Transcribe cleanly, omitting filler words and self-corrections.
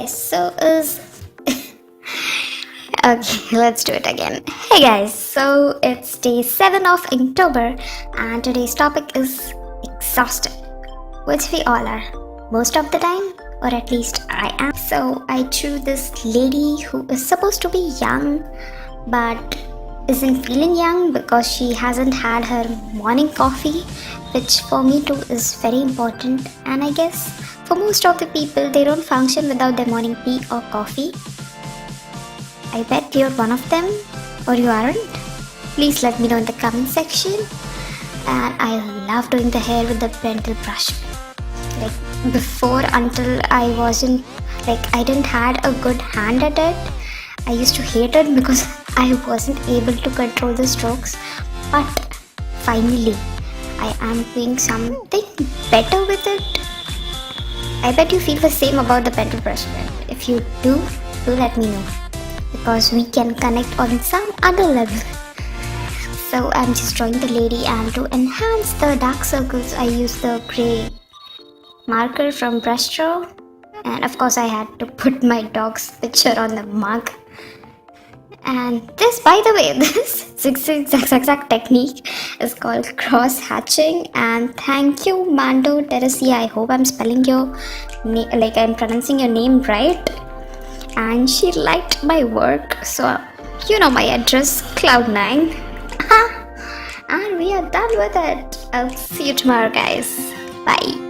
guys, so is okay, let's do it again. Hey guys, so it's day 7 of Inktober and today's topic is exhausted, which we all are most of the time, or at least I am. So I drew this lady who is supposed to be young but isn't feeling young because she hasn't had her morning coffee, which for me too is very important, and I guess for most of the people they don't function without their morning tea or coffee. I bet you're one of them, or you aren't. Please let me know in the comment section. And I love doing the hair with the brindle brush. Like before, until I didn't had a good hand at it, I used to hate it because I wasn't able to control the strokes. But finally, I am doing something better with it. I bet you feel the same about the brindle brush. If you do let me know, because we can connect on some other level. So I'm just drawing the lady, and to enhance the dark circles I use the grey marker from brush straw, and of course I had to put my dog's picture on the mug. And this, by the way, this zigzag technique is called cross hatching. And thank you, Mando Teresia. I hope I'm spelling your name, like I'm pronouncing your name right. And she liked my work, so you know my address, Cloud9. And we are done with it. I'll see you tomorrow, guys. Bye.